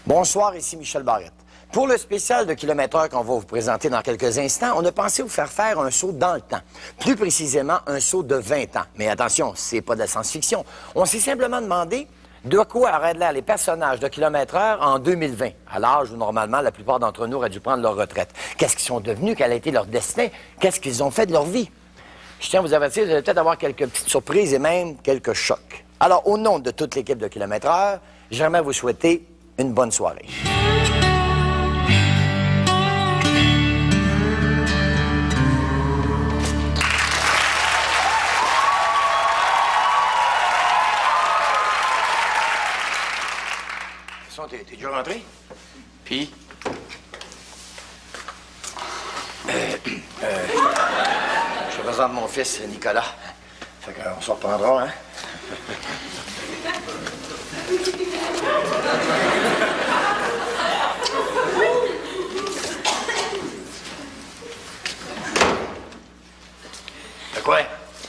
Bonsoir, ici Michel Barrette. Pour le spécial de kilomètre-heure qu'on va vous présenter dans quelques instants, on a pensé vous faire faire un saut dans le temps. Plus précisément, un saut de 20 ans. Mais attention, c'est pas de la science-fiction. On s'est simplement demandé de quoi auraient l'air les personnages de kilomètre-heure en 2020, à l'âge où, normalement, la plupart d'entre nous auraient dû prendre leur retraite. Qu'est-ce qu'ils sont devenus? Quel a été leur destin? Qu'est-ce qu'ils ont fait de leur vie? Je tiens à vous avertir, vous allez peut-être avoir quelques petites surprises et même quelques chocs. Alors, au nom de toute l'équipe de kilomètre-heure, j'aimerais vous souhaiter une bonne soirée. T'es déjà rentré? Puis? Je présente mon fils, Nicolas. Fait qu'on se reprendra, hein? Fait quoi?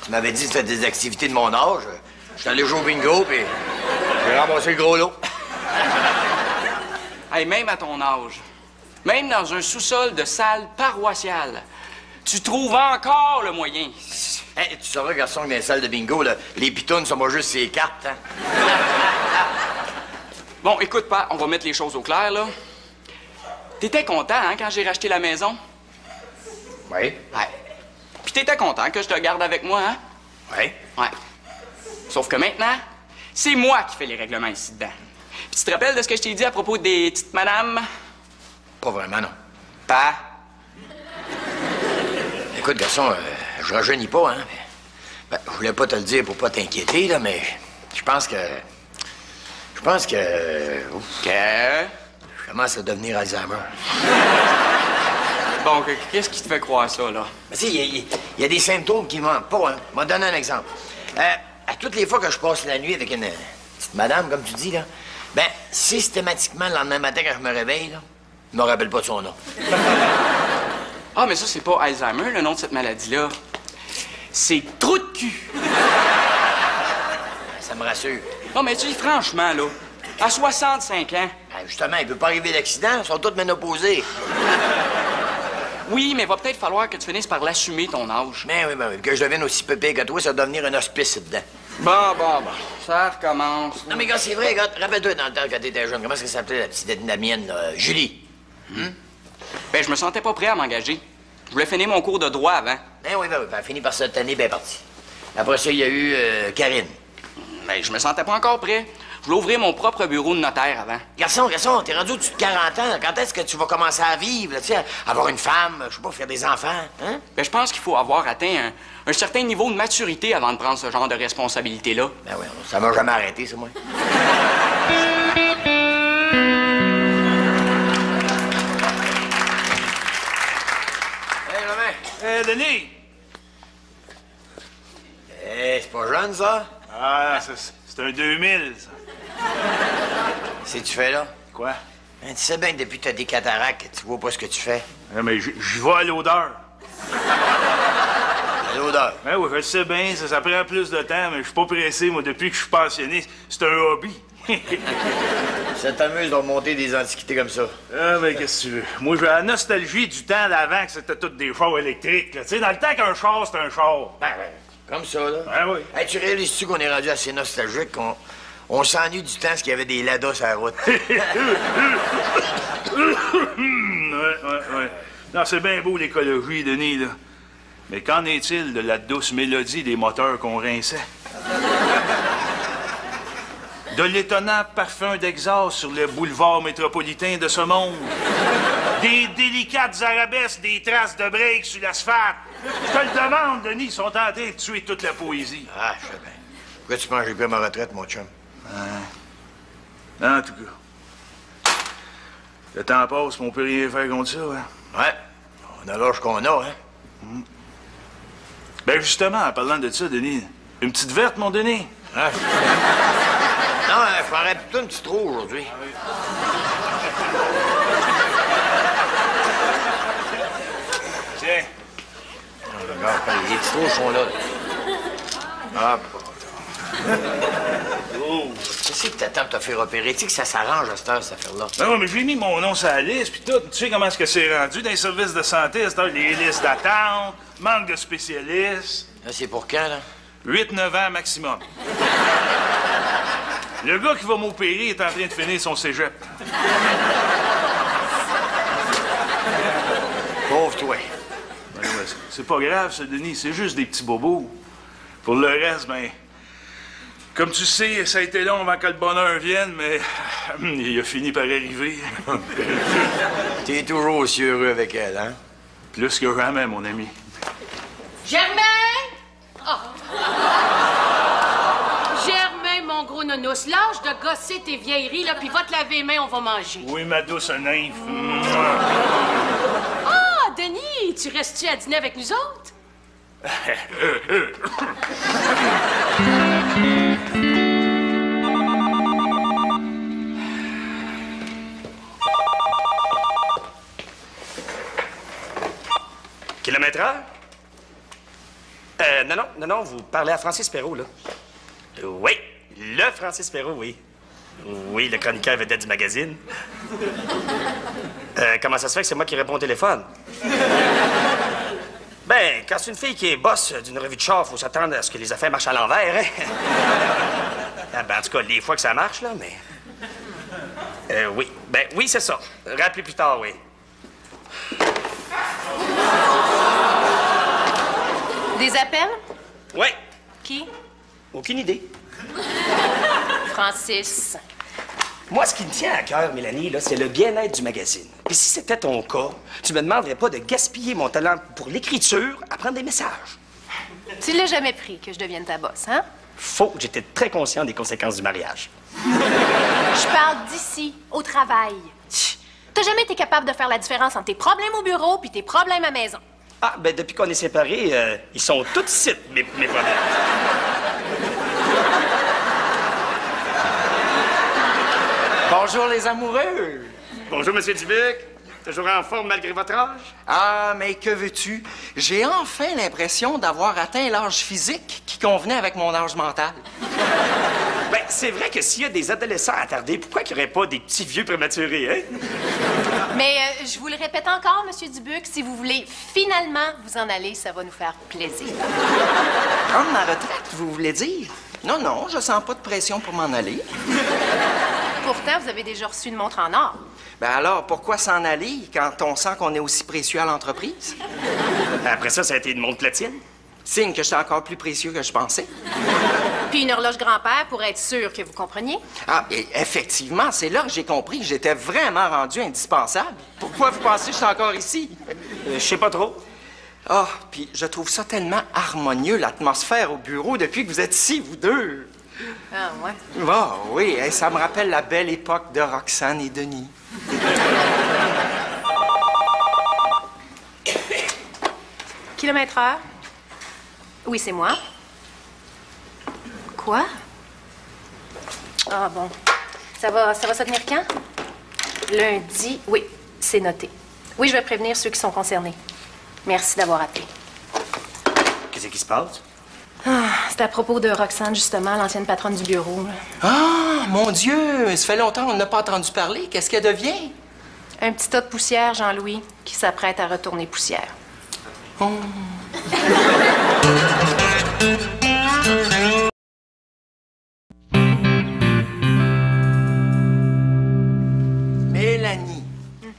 Tu m'avais dit que c'était des activités de mon âge. Je suis allé jouer au bingo, puis j'ai ramassé le gros lot. Hey, même à ton âge, même dans un sous-sol de salle paroissiale, tu trouves encore le moyen. Hey, tu sauras, garçon, que dans les salles de bingo, là, les pitounes sont pas juste ces cartes, hein? Bon, écoute, pas, on va mettre les choses au clair, là. T'étais content, hein, quand j'ai racheté la maison? Oui. Ouais. Puis t'étais content que je te garde avec moi, hein? Oui. Ouais. Sauf que maintenant, c'est moi qui fais les règlements ici dedans. Puis tu te rappelles de ce que je t'ai dit à propos des petites madames? Pas vraiment, non. Pas. Écoute, garçon, je rajeunis pas, hein? Ben, je voulais pas te le dire pour pas t'inquiéter, là, mais je pense que... Ouf, je commence à devenir Alzheimer. Bon, qu'est-ce qui te fait croire ça, là? Mais tu sais, il y a des symptômes qui manquent pas, hein? Je vais te donner un exemple. À toutes les fois que je passe la nuit avec une petite madame, comme tu dis, là, ben, systématiquement, le lendemain matin, quand je me réveille, là, je me rappelle pas de son nom. Ah, mais ça, c'est pas Alzheimer, le nom de cette maladie-là. C'est trou de cul. Ça me rassure. Non, mais tu dis, franchement, là, à 65 ans... Ben, justement, il peut pas arriver d'accident, ils sont tous ménopausés. Oui, mais va peut-être falloir que tu finisses par l'assumer, ton âge. Ben oui, que je devienne aussi pépé que toi, ça va devenir un hospice dedans. Bon, ça recommence. Non, mais gars, c'est vrai, gars, rappelle-toi dans le temps quand t'étais jeune, comment est-ce que ça s'appelait la petite de la mienne, là? Julie. Ben, je me sentais pas prêt à m'engager. Je voulais finir mon cours de droit avant. Ben oui, elle a fini par cette année, ben parti. Après ça, il y a eu Karine. Ben, je me sentais pas encore prêt. Je voulais ouvrir mon propre bureau de notaire avant. Garçon, t'es rendu au-dessus de 40 ans. Quand est-ce que tu vas commencer à vivre, là, tu sais, avoir une femme, je sais pas, faire des enfants, hein? Ben, je pense qu'il faut avoir atteint un certain niveau de maturité avant de prendre ce genre de responsabilité-là. Ben oui, ça m'a jamais arrêté, ça, moi. Hey, maman! Hé, Denis! Hey, c'est pas jeune, ça? Ah, c'est un 2000, ça. C'est que tu fais là? Quoi? Ben, tu sais bien que depuis que t'as des cataractes, tu vois pas ce que tu fais. Ah, mais j'y vais à l'odeur. À l'odeur. Ben oui, je le sais bien, ça prend plus de temps, mais je suis pas pressé, moi, depuis que je suis pensionné. C'est un hobby. Ça t'amuse de remonter des antiquités comme ça? Ah, ben, qu'est-ce que tu veux? Moi, j'ai la nostalgie du temps d'avant que c'était toutes des chars électriques, là. Tu sais, dans le temps qu'un char, c'était un char. Ben, comme ça, là. Ben oui. Hey, tu réalises-tu qu'on est rendu assez nostalgique qu'on s'ennuie du temps, ce qu'il y avait des ladas sur la route? Ouais. Non, c'est bien beau, l'écologie, Denis, là. Mais qu'en est-il de la douce mélodie des moteurs qu'on rinçait? De l'étonnant parfum d'exhaust sur le boulevard métropolitain de ce monde? Des délicates arabesques, des traces de break sur l'asphalte? Je te le demande, Denis, ils sont en train de tuer toute la poésie. Ah, je sais bien. Pourquoi tu penses que j'ai pris ma retraite, mon chum? En tout cas, le temps passe, mais on peut rien faire contre ça, hein? Ouais. On a l'âge qu'on a, hein? Ben justement, en parlant de ça, Denis, une petite verte, mon Denis? Hein? Non, je m'en plutôt un petit trou aujourd'hui. Tiens. Regarde, les petits trous sont là. Ah, Oh! Qu'est-ce que t'attends de te faire opérer? Tu sais que ça s'arrange à cette heure, cette affaire-là. Ben oui, mais j'ai mis mon nom sur la liste, puis tout. Tu sais comment est-ce que c'est rendu dans les services de santé, à cette heure? Les listes d'attente, manque de spécialistes. Là, c'est pour quand, là? 8-9 ans maximum. Le gars qui va m'opérer est en train de finir son cégep. Pauvre toi. Ben ouais, c'est pas grave, ça, Denis. C'est juste des petits bobos. Pour le reste, ben... Comme tu sais, ça a été long avant que le bonheur vienne, mais il a fini par arriver. T'es toujours aussi heureux avec elle, hein? Plus que jamais, mon ami. Germain! Oh. Germain, mon gros nounours, lâche de gosser tes vieilleries, là, puis va te laver les mains, on va manger. Oui, ma douce nymphe. Ah, Denis, tu restes-tu à dîner avec nous autres? Kilomètre-heure? Non, vous parlez à Francis Perrault, là. Oui, le Francis Perrault, oui. Oui, le chroniqueur vedette du magazine. Comment ça se fait que c'est moi qui réponds au téléphone? Ben, quand c'est une fille qui est boss d'une revue de char, faut s'attendre à ce que les affaires marchent à l'envers, hein? Ah, ben, en tout cas, les fois que ça marche, là, mais... oui. Ben, oui, c'est ça. Rappelez plus tard, oui. Des appels? Oui. Qui? Aucune idée. Francis. Moi, ce qui me tient à cœur, Mélanie, là, c'est le bien-être du magazine. Puis si c'était ton cas, tu me demanderais pas de gaspiller mon talent pour l'écriture à prendre des messages. Tu l'as jamais pris que je devienne ta boss, hein? Faux, j'étais très conscient des conséquences du mariage. Je parle d'ici, au travail. T'as jamais été capable de faire la différence entre tes problèmes au bureau puis tes problèmes à maison. Ah, ben depuis qu'on est séparés, ils sont tous ici, mes problèmes. Bonjour, les amoureux! Bonjour, Monsieur Dubuc. Toujours en forme malgré votre âge? Ah, mais que veux-tu? J'ai enfin l'impression d'avoir atteint l'âge physique qui convenait avec mon âge mental. Ben, c'est vrai que s'il y a des adolescents attardés, pourquoi qu'il n'y aurait pas des petits vieux prématurés, hein? Mais je vous le répète encore, Monsieur Dubuc, si vous voulez finalement vous en aller, ça va nous faire plaisir. Prendre ma retraite, vous voulez dire? Non, non, je sens pas de pression pour m'en aller. Pourtant, vous avez déjà reçu une montre en or. Ben alors, pourquoi s'en aller quand on sent qu'on est aussi précieux à l'entreprise? Après ça, ça a été une montre platine. Signe que je suis encore plus précieux que je pensais. Puis une horloge grand-père pour être sûr que vous compreniez. Ah, et effectivement, c'est là que j'ai compris que j'étais vraiment rendu indispensable. Pourquoi vous pensez que je suis encore ici? Je sais pas trop. Ah, puis je trouve ça tellement harmonieux, l'atmosphère au bureau, depuis que vous êtes ici, vous deux. Ah, ouais. Ah, oui, hein, ça me rappelle la belle époque de Roxane et Denis. Kilomètre-heure? Oui, c'est moi. Quoi? Ah, bon. Ça va se tenir quand? Lundi. Oui, c'est noté. Oui, je vais prévenir ceux qui sont concernés. Merci d'avoir appelé. Qu'est-ce qui se passe? Ah, c'est à propos de Roxane, justement, l'ancienne patronne du bureau. Là. Ah, mon Dieu, ça fait longtemps qu'on n'a pas entendu parler. Qu'est-ce qu'elle devient? Un petit tas de poussière, Jean-Louis, qui s'apprête à retourner poussière. Oh. Mélanie,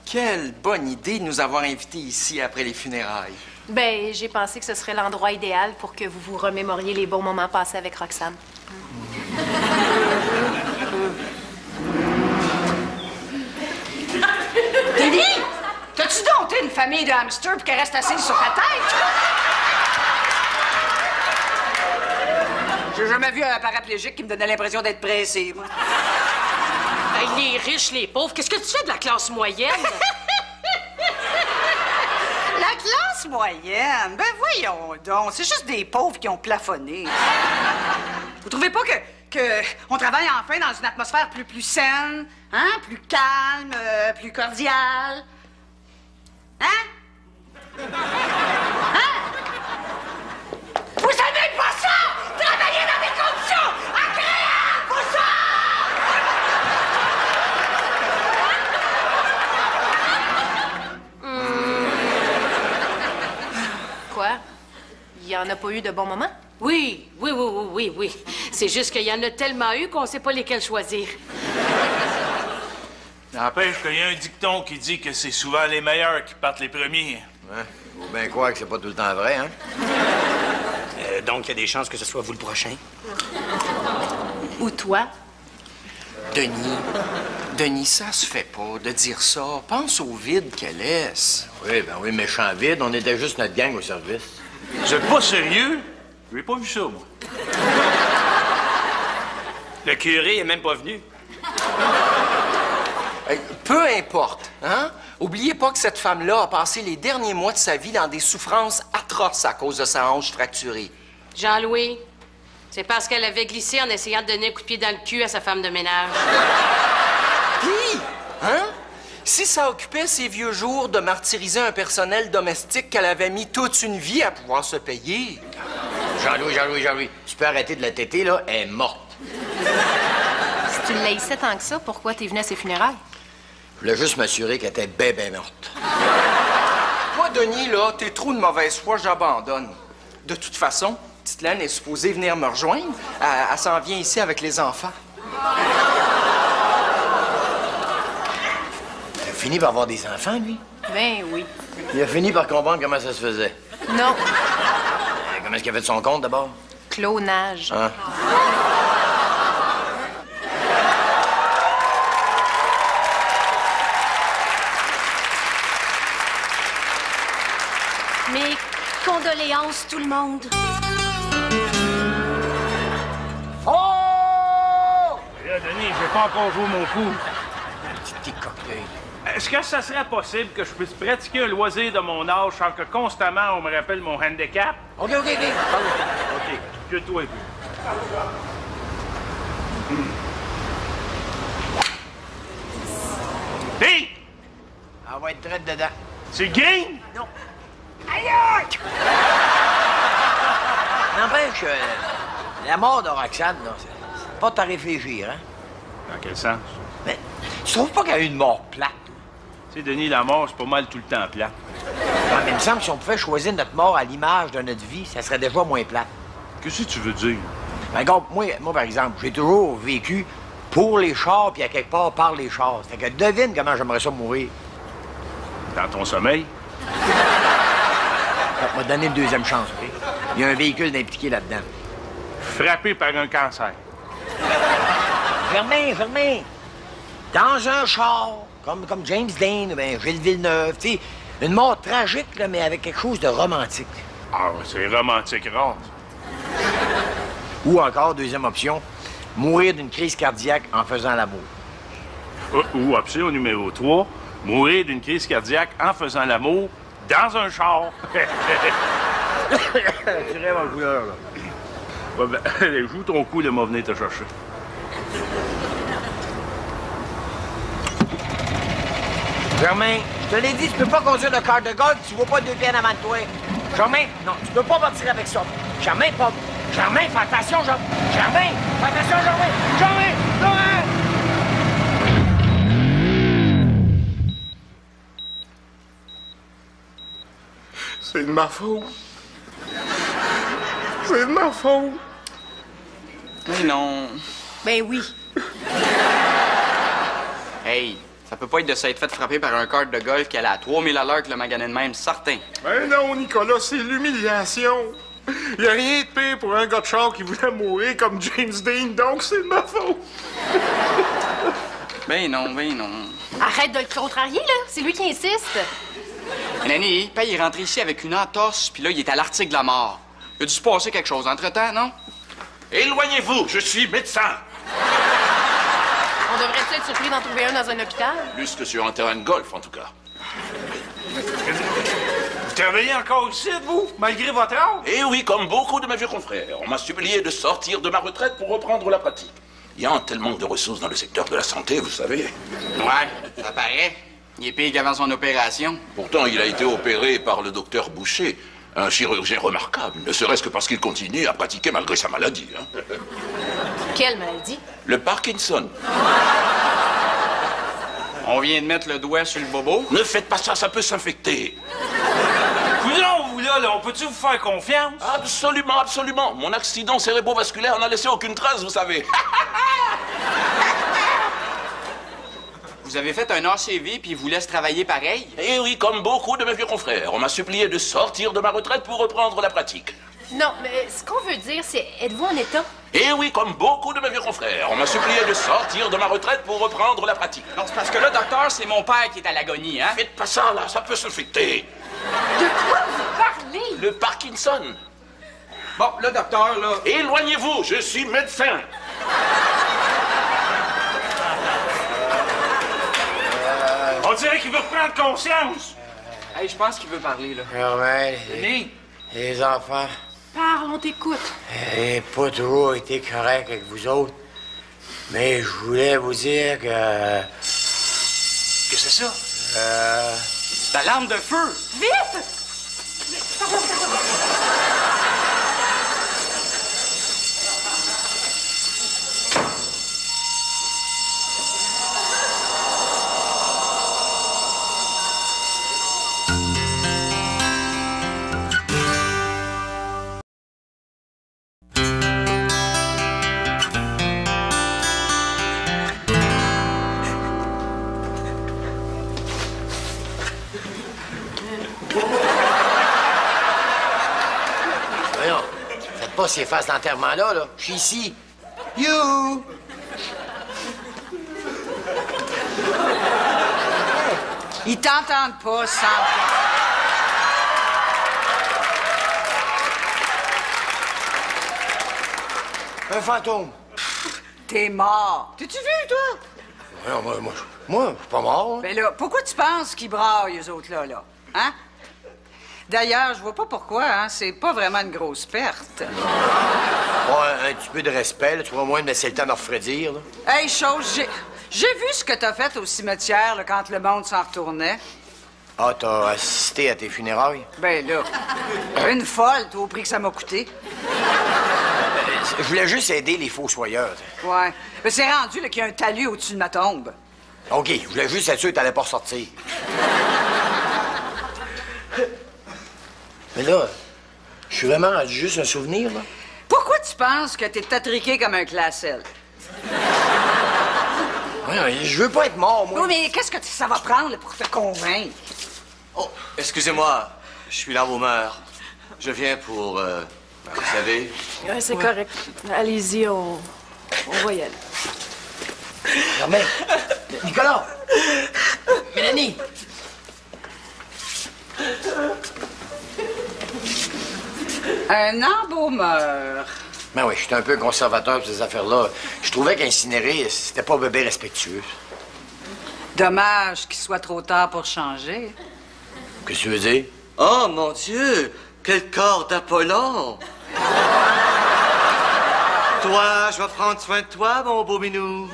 quelle bonne idée de nous avoir invités ici après les funérailles. Ben, j'ai pensé que ce serait l'endroit idéal pour que vous vous remémoriez les bons moments passés avec Roxane. Denis, t'as-tu dompté une famille de hamsters pour qu'elle reste assise sur ta tête? J'ai jamais vu un paraplégique qui me donnait l'impression d'être pressé, moi. Hey, les riches, les pauvres, qu'est-ce que tu fais de la classe moyenne? La classe moyenne? Ben voyons donc, c'est juste des pauvres qui ont plafonné. Vous trouvez pas que on travaille enfin dans une atmosphère plus saine, hein? Plus calme, plus cordiale? Hein? Hein? Vous savez pas ça! Travailler dans des conditions agréables! Vous en a pas eu de bons moments? Oui. C'est juste qu'il y en a tellement eu qu'on sait pas lesquels choisir. N'empêche qu'il y a un dicton qui dit que c'est souvent les meilleurs qui partent les premiers. Ouais, faut bien croire que c'est pas tout le temps vrai, hein? Donc, il y a des chances que ce soit vous le prochain. Ou toi? Denis, ça se fait pas de dire ça. Pense au vide qu'elle laisse. Oui, ben oui, méchant vide. On était juste notre gang au service. Vous êtes pas sérieux? J'ai pas vu ça, moi. Le curé est même pas venu. Peu importe, hein? Oubliez pas que cette femme-là a passé les derniers mois de sa vie dans des souffrances atroces à cause de sa hanche fracturée. Jean-Louis, c'est parce qu'elle avait glissé en essayant de donner un coup de pied dans le cul à sa femme de ménage. Puis, hein? Si ça occupait ses vieux jours de martyriser un personnel domestique qu'elle avait mis toute une vie à pouvoir se payer. Jean-Louis, tu peux arrêter de la téter, là? Elle est morte. Si tu l'haïssais tant que ça, pourquoi t'es venu à ses funérailles? Je voulais juste m'assurer qu'elle était bien morte. Toi, Denis, là, t'es trop de mauvaise foi, j'abandonne. De toute façon, petite Laine est supposée venir me rejoindre. Elle s'en vient ici avec les enfants. Il a fini par avoir des enfants, lui? Ben oui. Il a fini par comprendre comment ça se faisait. Non. Comment est-ce qu'il a fait de son compte, d'abord? Clonage. Hein? Mes condoléances, tout le monde. Oh! Là, Denis, j'ai pas encore joué mon coup. Petit cocktail. Est-ce que ça serait possible que je puisse pratiquer un loisir de mon âge sans que constamment on me rappelle mon handicap? OK. OK, que toi un peu. Hey! Elle va être traite dedans. C'est game? Non. N'empêche, la mort de Roxane, là, c'est pas à réfléchir, hein? Dans quel sens? Mais tu trouves pas qu'elle a eu une mort plate? Tu sais, Denis, la mort, c'est pas mal tout le temps plat. Ouais, mais il me semble que si on pouvait choisir notre mort à l'image de notre vie, ça serait déjà moins plate. Qu'est-ce que tu veux dire? Ben, regarde, moi, par exemple, j'ai toujours vécu pour les chars, puis à quelque part par les chars. Fait que devine comment j'aimerais ça mourir. Dans ton sommeil? On m'a donné une deuxième chance, OK? Il y a un véhicule impliqué là-dedans. Frappé par un cancer. Germain! Dans un char, comme James Dean, ben Gilles Villeneuve, tu sais, une mort tragique, là, mais avec quelque chose de romantique. Ah, c'est romantique rare. Ou encore, deuxième option, mourir d'une crise cardiaque en faisant l'amour. Ou option numéro 3, mourir d'une crise cardiaque en faisant l'amour dans un char. Tu rêves en couleur, là. Ouais, ben, joue ton coup, là, m'a venir te chercher. Germain, je te l'ai dit, tu peux pas conduire le car de golf, tu vois pas deux pieds en avant de toi. Germain, non, tu peux pas partir avec ça. Germain, pas... Germain, fais attention, Germain! Germain, fais attention, Germain! Germain! Laurent! C'est de ma faute. C'est de ma faute. Mais non. Ben oui. Hey, ça peut pas être de s'être fait frapper par un kart de golf qui allait à 3000 à l'heure que le maganin de même, certain. Ben non, Nicolas, c'est l'humiliation. Y a rien de pire pour un gars de char qui voulait mourir comme James Dean, donc c'est de ma faute. Ben non. Arrête de le contrarier, là. C'est lui qui insiste. Nanny, il est rentré ici avec une entorse, puis là, il est à l'article de la mort. Il a dû se passer quelque chose entre-temps, non? Éloignez-vous, je suis médecin. On devrait être surpris d'en trouver un dans un hôpital? Plus que sur un terrain de golf, en tout cas. Vous travaillez encore ici, vous, malgré votre âge? Et oui, comme beaucoup de mes vieux confrères, on m'a supplié de sortir de ma retraite pour reprendre la pratique. Il y a un tel manque de ressources dans le secteur de la santé, vous savez. Ouais, ça paraît. Il est pire qu'avant son opération. Pourtant, il a été opéré par le docteur Boucher, un chirurgien remarquable, ne serait-ce que parce qu'il continue à pratiquer malgré sa maladie. Hein. Quelle maladie? Le Parkinson. On vient de mettre le doigt sur le bobo. Ne faites pas ça, ça peut s'infecter. Coudonc, vous voulez là, on peut-tu vous faire confiance? Absolument, absolument. Mon accident cérébrovasculaire n'a laissé aucune trace, vous savez. Vous avez fait un ACV puis ils vous laissent travailler pareil? Eh oui, comme beaucoup de mes vieux confrères. On m'a supplié de sortir de ma retraite pour reprendre la pratique. Non, mais ce qu'on veut dire, c'est êtes-vous en état? Eh oui, comme beaucoup de mes vieux confrères. On m'a supplié de sortir de ma retraite pour reprendre la pratique. Non, c'est parce que là, docteur, c'est mon père qui est à l'agonie, hein? Faites pas ça, là, ça peut s'infecter. De quoi vous parlez? Le Parkinson. Bon, là, docteur, là... Éloignez-vous, je suis médecin. On dirait qu'il veut reprendre conscience. Hey, je pense qu'il veut parler, là. Germaine, Denis! les enfants, Parle, on t'écoute. j'ai pas toujours été correct avec vous autres. Mais je voulais vous dire que... Qu'est-ce que c'est ça? La lampe de feu! Vite! Voyons, faites pas ces faces d'enterrement-là, là. Je suis ici. You! Ils t'entendent pas, sans... Un fantôme. T'es mort. T'es-tu vu, toi? Voyons, moi, je suis pas mort. Hein? Ben là, pourquoi tu penses qu'ils braillent, eux autres, là? Hein? D'ailleurs, je vois pas pourquoi, hein? C'est pas vraiment une grosse perte. Ouais, un petit peu de respect, là. Tu vois, au moins, me laisser le temps de me refroidir, là. Hey, chose, j'ai vu ce que t'as fait au cimetière, là, quand le monde s'en retournait. Ah, t'as assisté à tes funérailles? Ben là, une folle, toi, au prix que ça m'a coûté. Je voulais juste aider les fossoyeurs. Ouais. Ben c'est rendu, là, qu'il y a un talus au-dessus de ma tombe. OK, je voulais juste être sûr que t'allais pas ressortir. Mais là, je suis vraiment rendu juste un souvenir, là. Pourquoi tu penses que t'es attriqué comme un classel? Ouais, je veux pas être mort, moi. Oui, mais qu'est-ce que ça va prendre, là, pour te convaincre? Oh, excusez-moi, je suis là, Homer. Je viens pour, vous savez... Ouais, c'est correct. Allez-y, on va y aller. Germain! Nicolas! Mélanie! Un embaumeur. Ben oui, j'étais un peu conservateur pour ces affaires-là. Je trouvais qu'incinérer, c'était pas bébé respectueux. Dommage qu'il soit trop tard pour changer. Qu'est-ce que tu veux dire? Oh, mon Dieu! Quel corps d'Apollon! Toi, je vais prendre soin de toi, mon beau minou.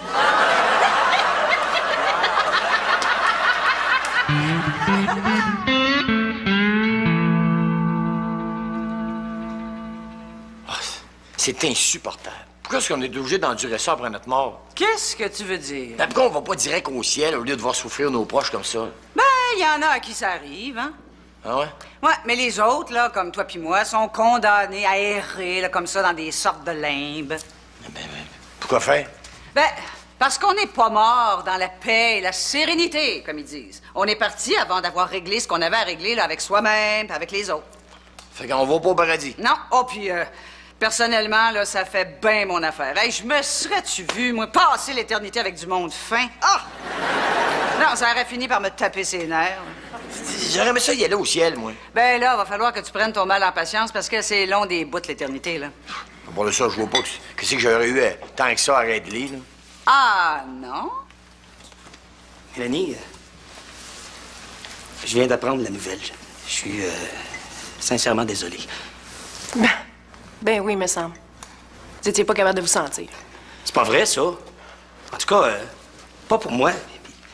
C'est insupportable. Pourquoi est-ce qu'on est obligé d'endurer ça après notre mort? Qu'est-ce que tu veux dire? Ben, pourquoi on va pas direct au ciel au lieu de voir souffrir nos proches comme ça? Ben, il y en a à qui ça arrive, hein? Ah ouais? Ouais, mais les autres, là, comme toi puis moi, sont condamnés à errer, là, comme ça, dans des sortes de limbes. Pourquoi faire? Ben, parce qu'on n'est pas mort dans la paix et la sérénité, comme ils disent. On est parti avant d'avoir réglé ce qu'on avait à régler, là, avec soi-même et avec les autres. Fait qu'on va pas au paradis. Non. Oh, puis, personnellement, là, ça fait bien mon affaire. Hey, je me serais-tu vu, moi, passer l'éternité avec du monde fin? Ah! Non, ça aurait fini par me taper ses nerfs. J'aurais aimé ça y aller au ciel, moi. Ben là, va falloir que tu prennes ton mal en patience parce que c'est long des bouts de l'éternité, là. Pour ça, je vois pas que c'est que j'aurais eu tant que ça à régler, là. Ah, non? Mélanie, je viens d'apprendre la nouvelle. Je suis sincèrement désolé. Ben oui, me semble. Vous étiez pas capable de vous sentir. C'est pas vrai, ça. En tout cas, pas pour moi.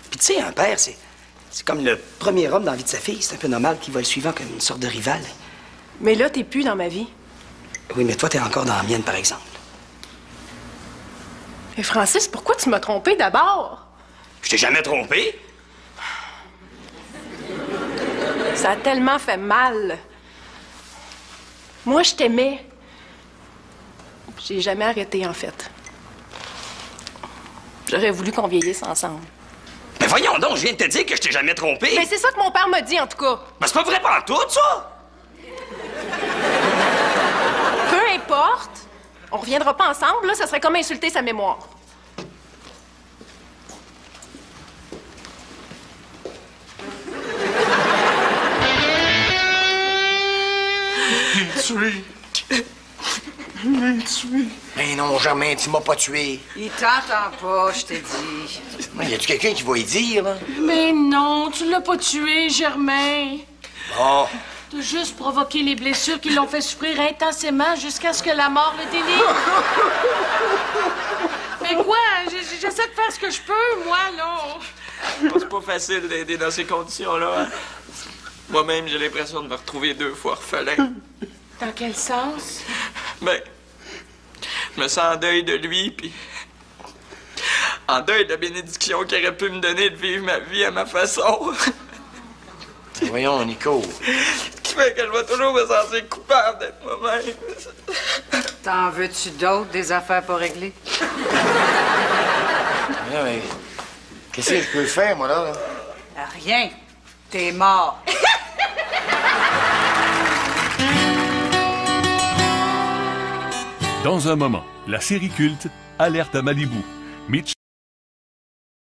Puis tu sais, un père, c'est comme le premier homme dans la vie de sa fille. C'est un peu normal qu'il va le suivant comme une sorte de rival. Mais là, t'es plus dans ma vie. Oui, mais toi, t'es encore dans la mienne, par exemple. Mais Francis, pourquoi tu m'as trompé d'abord? Je t'ai jamais trompé. Ça a tellement fait mal. Moi, je t'aimais. J'ai jamais arrêté, en fait. J'aurais voulu qu'on vieillisse ensemble. Mais voyons donc, je viens de te dire que je t'ai jamais trompé. Mais c'est ça que mon père m'a dit, en tout cas. Ben, c'est pas vrai pas en tout, ça! Peu importe. On reviendra pas ensemble, là. Ça serait comme insulter sa mémoire. Tué. Tué. Mais non, Germain, tu m'as pas tué. Il t'entend pas, je t'ai dit. Y a-tu quelqu'un qui va y dire, là? Mais non, tu l'as pas tué, Germain. Bon. T'as juste provoqué les blessures qui l'ont fait souffrir intensément jusqu'à ce que la mort le délivre. Mais quoi? J'essaie de faire ce que je peux, moi, là. C'est pas facile d'aider dans ces conditions-là. Hein? Moi-même, j'ai l'impression de me retrouver 2 fois orphelin. Dans quel sens? Ben, je me sens en deuil de lui, puis en deuil de la bénédiction qu'il aurait pu me donner de vivre ma vie à ma façon. Voyons, Nico. Qui fait que je vais toujours me sentir coupable d'être moi-même. T'en veux-tu d'autres, des affaires pas réglées? Mais qu'est-ce que je peux faire, moi, là? Rien. T'es mort. Dans un moment, la série culte Alerte à Malibu. Mitch